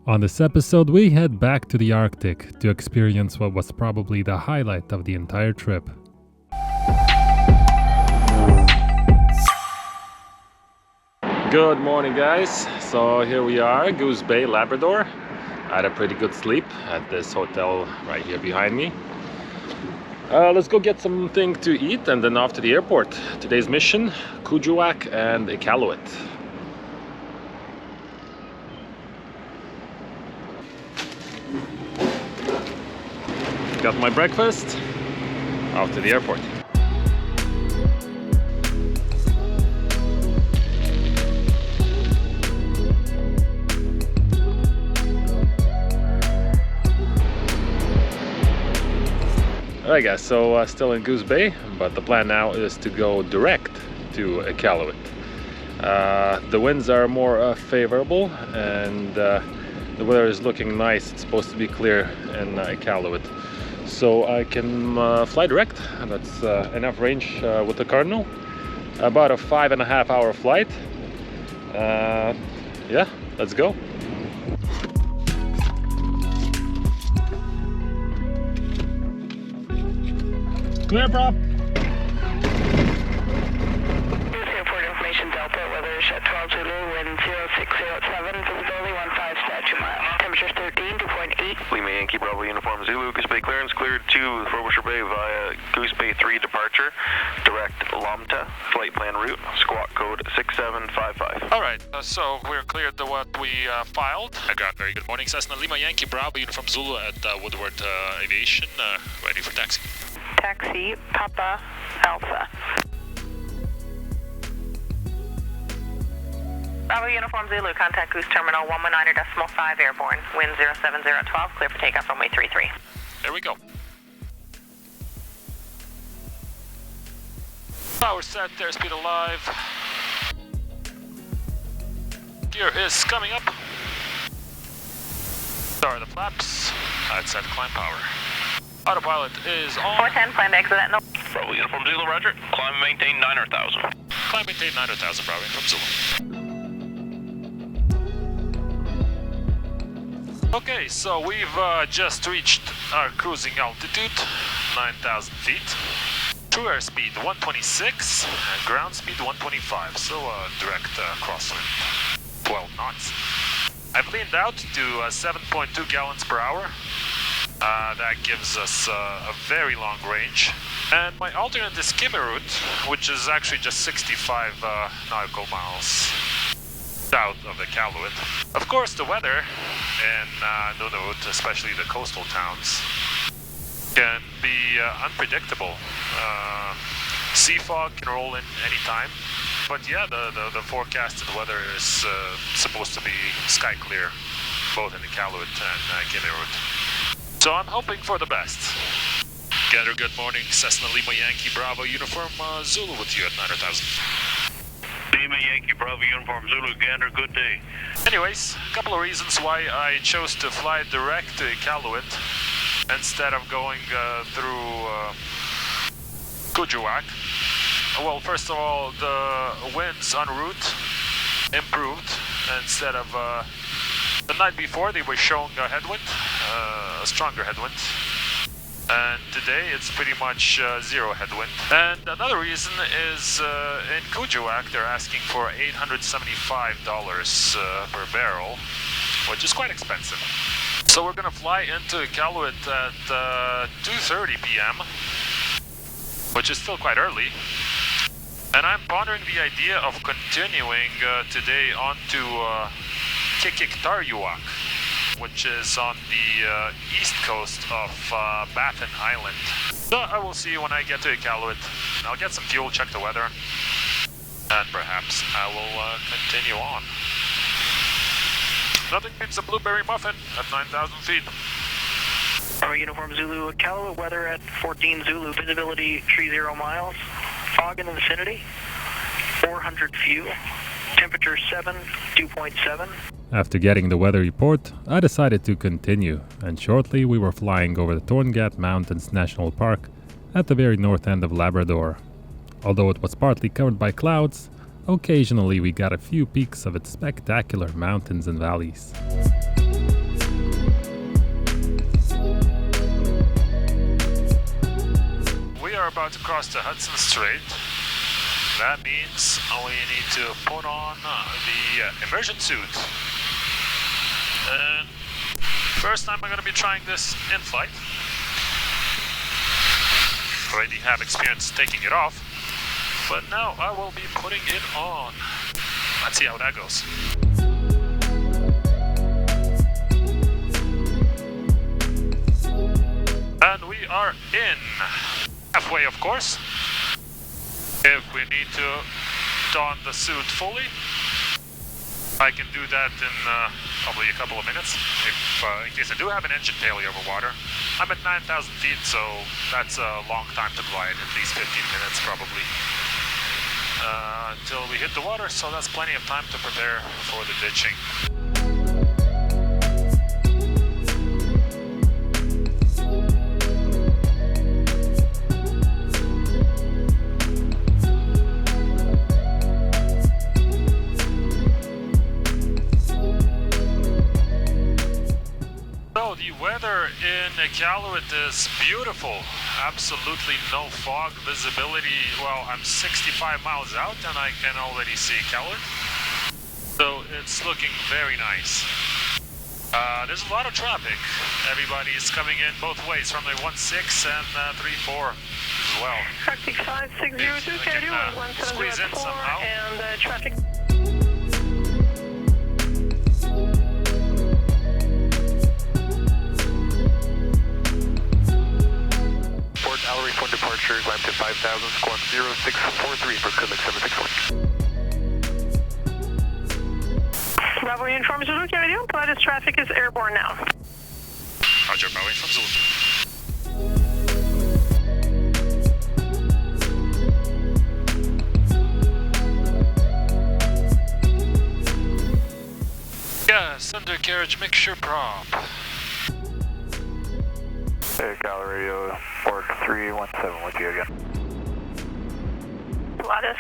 On this episode, we head back to the Arctic to experience what was probably the highlight of the entire trip. Good morning, guys. So here we are, Goose Bay, Labrador. I had a pretty good sleep at this hotel right here behind me. Let's go get something to eat and then off to the airport. Today's mission, Qikiqtarjuaq and Iqaluit. Got my breakfast, off to the airport. Alright guys, so still in Goose Bay, but the plan now is to go direct to Iqaluit. The winds are more favorable and the weather is looking nice. It's supposed to be clear in Iqaluit. So I can fly direct, and that's enough range with the Cardinal. About a 5.5 hour flight. Yeah, let's go. Clear, prop. Airport information Delta, weather is at 12 Zulu, wind 0607, visibility 15 stat 2 miles. Temperature 13, 2.8. Lima Yankee Bravo Uniform Zulu, Goose Bay clearance cleared to Frobisher Bay via Goose Bay 3 departure, direct Lambta, flight plan route, squawk code 6755. Alright, so we're cleared to what we filed. I got very good morning, Cessna Lima Yankee Bravo Uniform Zulu at Woodward Aviation, ready for taxi. Taxi, Papa, Alpha. Bravo Uniform Zulu, contact Goose Terminal 119.5 airborne, wind 07012, clear for takeoff runway 33. There we go. Power set, airspeed alive. Gear is coming up. Start the flaps. I'd set climb power. Autopilot is on. 410, plan to exit at no. Bravo Uniform Zulu, roger. Climb and maintain 9,000. Climb maintain 9,000, Bravo from Zulu. Okay, so we've just reached our cruising altitude, 9,000 feet. True airspeed 126, and ground speed 125, so direct crosswind, 12 knots. I've leaned out to 7.2 gallons per hour. That gives us a very long range. And my alternate is Kimmirut, which is actually just 65 nautical miles south of Iqaluit. Of course, the weather in Nunavut, especially the coastal towns, can be unpredictable. Sea fog can roll in anytime. But yeah, the forecasted weather is supposed to be sky clear, both in Iqaluit and Kimmirut. So I'm hoping for the best. Gander, good morning. Cessna Lima Yankee Bravo Uniform Zulu with you at 9,000. Lima Yankee Bravo Uniform Zulu, Gander, good day. Anyways, a couple of reasons why I chose to fly direct to Iqaluit instead of going through Qikiqtarjuaq. Well, first of all, the winds en route improved. Instead of the night before, they were showing a headwind, a stronger headwind. And today it's pretty much zero headwind. And another reason is in Qikiqtarjuaq they're asking for $875 per barrel, which is quite expensive. So we're gonna fly into Iqaluit at 2:30 p.m., which is still quite early. And I'm pondering the idea of continuing today onto Qikiqtarjuaq, which is on the east coast of Baffin Island. So I will see when I get to Iqaluit. I'll get some fuel, check the weather, and perhaps I will continue on. Nothing beats a blueberry muffin at 9,000 feet. Bravo Uniform Zulu, Iqaluit, weather at 14 Zulu, visibility 30 miles, fog in the vicinity, 400 few, temperature 2.7. After getting the weather report, I decided to continue, and shortly we were flying over the Torngat Mountains National Park at the very north end of Labrador. Although it was partly covered by clouds, occasionally we got a few peeks of its spectacular mountains and valleys. are about to cross the Hudson Strait. That means we need to put on the immersion suit. And first time I'm going to be trying this in flight. Already have experience taking it off, but now I will be putting it on. Let's see how that goes. And we are in. Halfway, of course. If we need to don the suit fully, I can do that in probably a couple of minutes, in case I do have an engine failure over water. I'm at 9,000 feet, so that's a long time to glide, at least 15 minutes probably, until we hit the water, so that's plenty of time to prepare for the ditching. In Iqaluit is beautiful. Absolutely no fog visibility. Well, I'm 65 miles out and I can already see Iqaluit. So it's looking very nice. There's a lot of traffic. Everybody is coming in both ways, runway 16 and 34 as well. Traffic 5602, can you do squeeze in somehow. And traffic. One departure, climb to 5,000, squawk 0643 for Quebec 761. Bravo Uniform Zulu, can we do? Pilatus traffic is airborne now. Roger, Bravo Uniform Zulu. Yes, undercarriage mixture prop. Hey, Gallery, Port 317 with you again. Pilatus,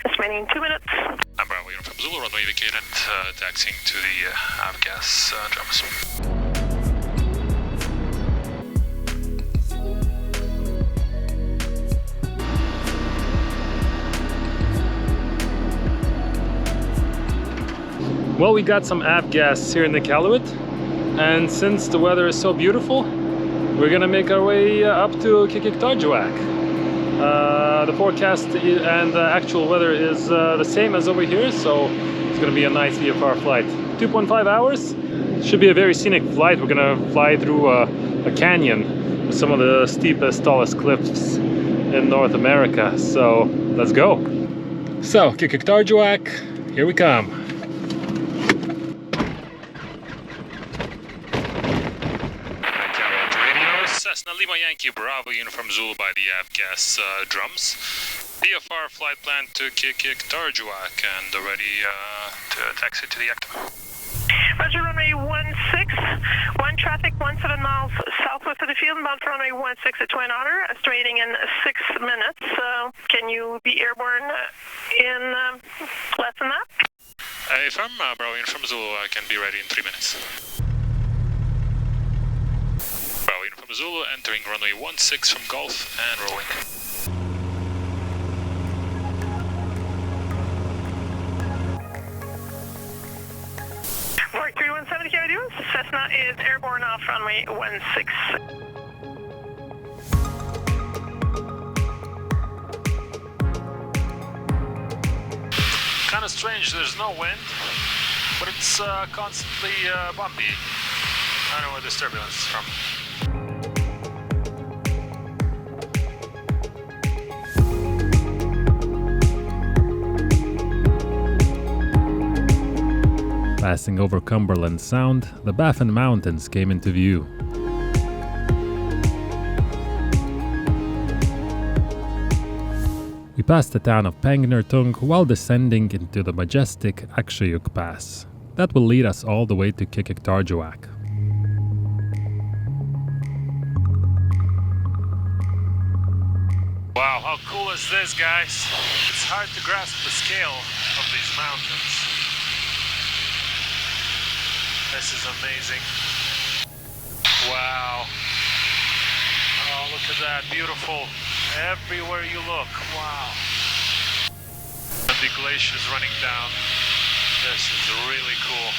estimating 2 minutes. I'm Bravo Uniform Zulu, runway indicated, taxiing to the avgas drums. Well, we got some avgas here in Iqaluit, and since the weather is so beautiful, we're gonna make our way up to Qikiqtarjuaq. The forecast and the actual weather is the same as over here, so it's gonna be a nice VFR flight. 2.5 hours. Should be a very scenic flight. We're gonna fly through a canyon with some of the steepest, tallest cliffs in North America. So let's go. So Qikiqtarjuaq, here we come. Cessna Lima Yankee Bravo Uniform Zulu by the avgas drums. VFR flight plan to Qikiqtarjuaq and ready to taxi to the Actima. Roger, runway 16, traffic 17 miles southwest of the field, bound for runway 16 at Twin Otter, estimating in 6 minutes. Can you be airborne in less than that? Affirm, Bravo Uniform Zulu, I can be ready in 3 minutes. Bravo Uniform Zulu, entering runway 16 from Gulf and rolling. Mark 317, can I do? Cessna is airborne off runway 16. Kind of strange, there's no wind, but it's constantly bumpy. I don't know where this turbulence is from. Passing over Cumberland Sound, the Baffin Mountains came into view. We passed the town of Pangnirtung while descending into the majestic Akshayuk Pass. That will lead us all the way to Qikiqtarjuaq. Wow, how cool is this, guys? It's hard to grasp the scale of these mountains. This is amazing. Wow. Oh, look at that, beautiful. everywhere you look. Wow. And the glaciers running down. This is really cool.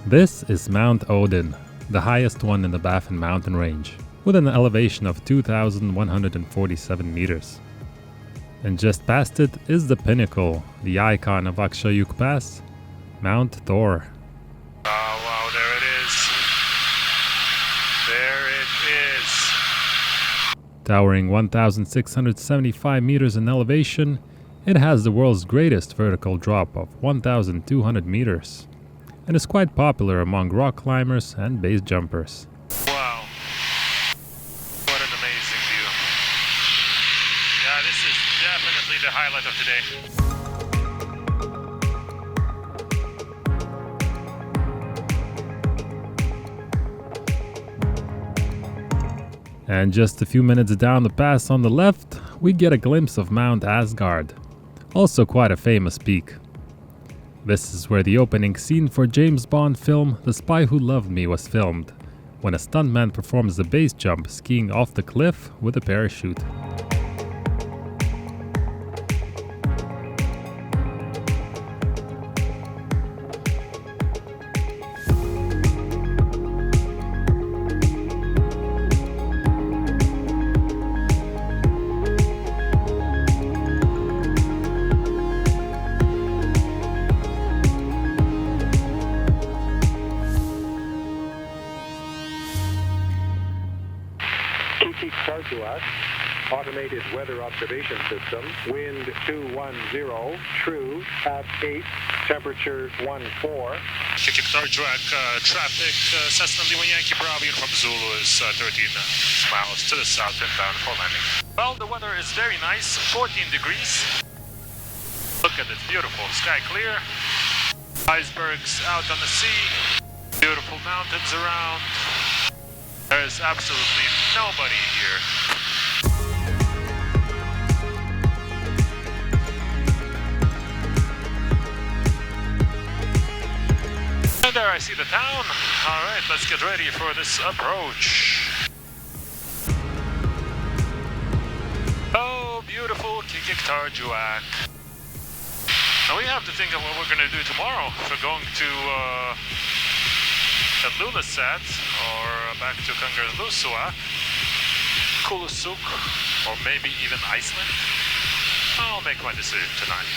This is Mount Odin, the highest one in the Baffin mountain range, with an elevation of 2,147 meters. And just past it is the pinnacle, the icon of Akshayuk Pass, Mount Thor. Oh wow, there it is. There it is. Towering 1,675 meters in elevation, it has the world's greatest vertical drop of 1,200 meters. And is quite popular among rock climbers and base jumpers. Wow. What an amazing view. Yeah, this is definitely the highlight of today. And just a few minutes down the pass on the left, we get a glimpse of Mount Asgard, also quite a famous peak. This is where the opening scene for James Bond film The Spy Who Loved Me was filmed, when a stuntman performs the base jump skiing off the cliff with a parachute. Qikiqtarjuaq, automated weather observation system, wind 210, true at 8, temperature 14. Qikiqtarjuaq traffic, Cessna Lima Yankee Bravo from Zulu is 13 miles to the south inbound for landing. Well, the weather is very nice, 14 degrees. Look at it, beautiful, sky clear. Icebergs out on the sea, beautiful mountains around. There is absolutely nobody here. And there I see the town. Alright, let's get ready for this approach. Oh, beautiful Qikiqtarjuaq. Now we have to think of what we're going to do tomorrow. If we're going to Ilulissat or back to Kangerlussuaq, Kulusuk, or maybe even Iceland. I'll make my decision tonight.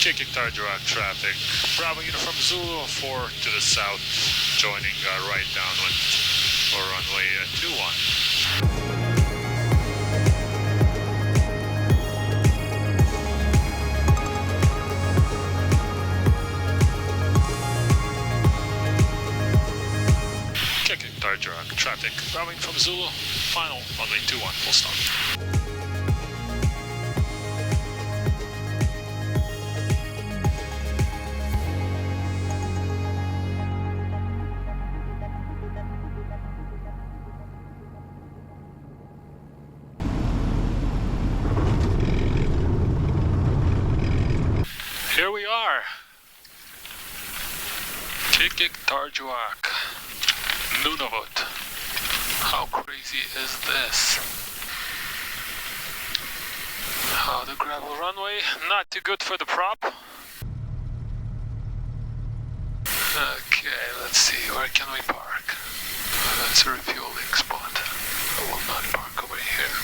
Qikiqtarjuaq traffic. Bravo Uniform Zulu 4 to the south, joining right downwind for runway 21. Qikiqtarjuaq traffic, Bravo from Zulu, final runway 21, full stop. Here we are, Qikiqtarjuaq, Nunavut. How crazy is this? Oh, the gravel runway, not too good for the prop. Okay, let's see, where can we park? That's a refueling spot. I will not park over here.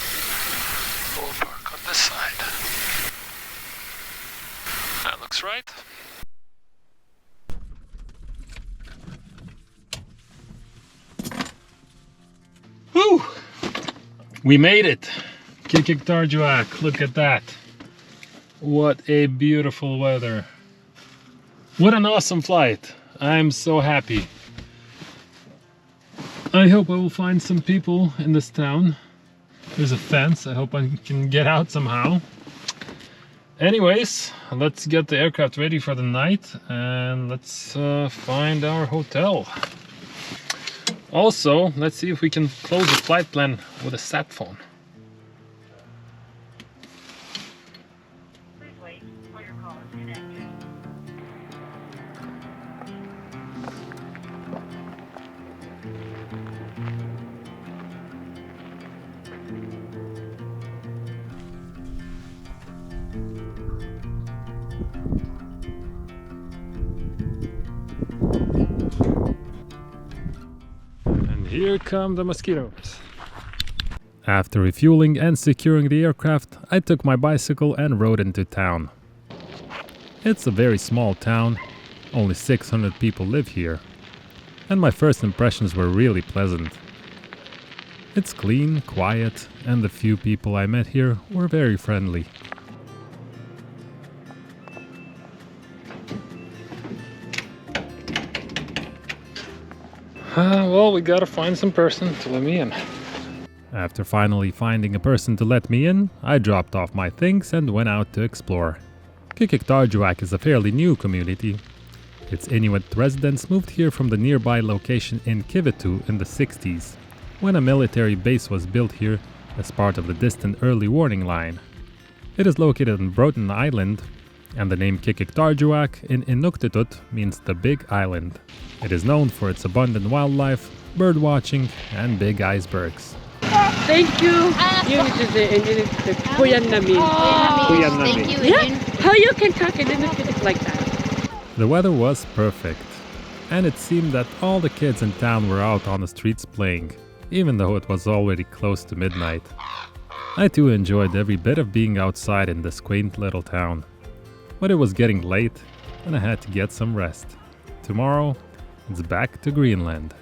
We'll park on this side. That looks right. Woo! We made it! Qikiqtarjuaq, look at that. What a beautiful weather. What an awesome flight. I'm so happy. I hope I will find some people in this town. There's a fence, I hope I can get out somehow. Anyways, let's get the aircraft ready for the night and let's find our hotel. Also, let's see if we can close the flight plan with a sat phone. Please wait while your call is connected. And here come the mosquitoes. After refueling and securing the aircraft, I took my bicycle and rode into town. It's a very small town, only 600 people live here, and my first impressions were really pleasant. It's clean, quiet, and the few people I met here were very friendly. Well, we gotta find some person to let me in. After finally finding a person to let me in, I dropped off my things and went out to explore. Qikiqtarjuaq is a fairly new community. Its Inuit residents moved here from the nearby location in Kimmirut in the 60s, when a military base was built here as part of the distant early warning line. It is located on Baffin Island, and the name Qikiqtarjuaq in Iqaluit means the Big Island. It is known for its abundant wildlife, bird watching, and big icebergs. Thank you. Yun is the kuyan namin. Thank you. Yeah. How you can talk in Inuit like that? The weather was perfect, and it seemed that all the kids in town were out on the streets playing, even though it was already close to midnight. I too enjoyed every bit of being outside in this quaint little town. But it was getting late, and I had to get some rest. Tomorrow, it's back to Greenland.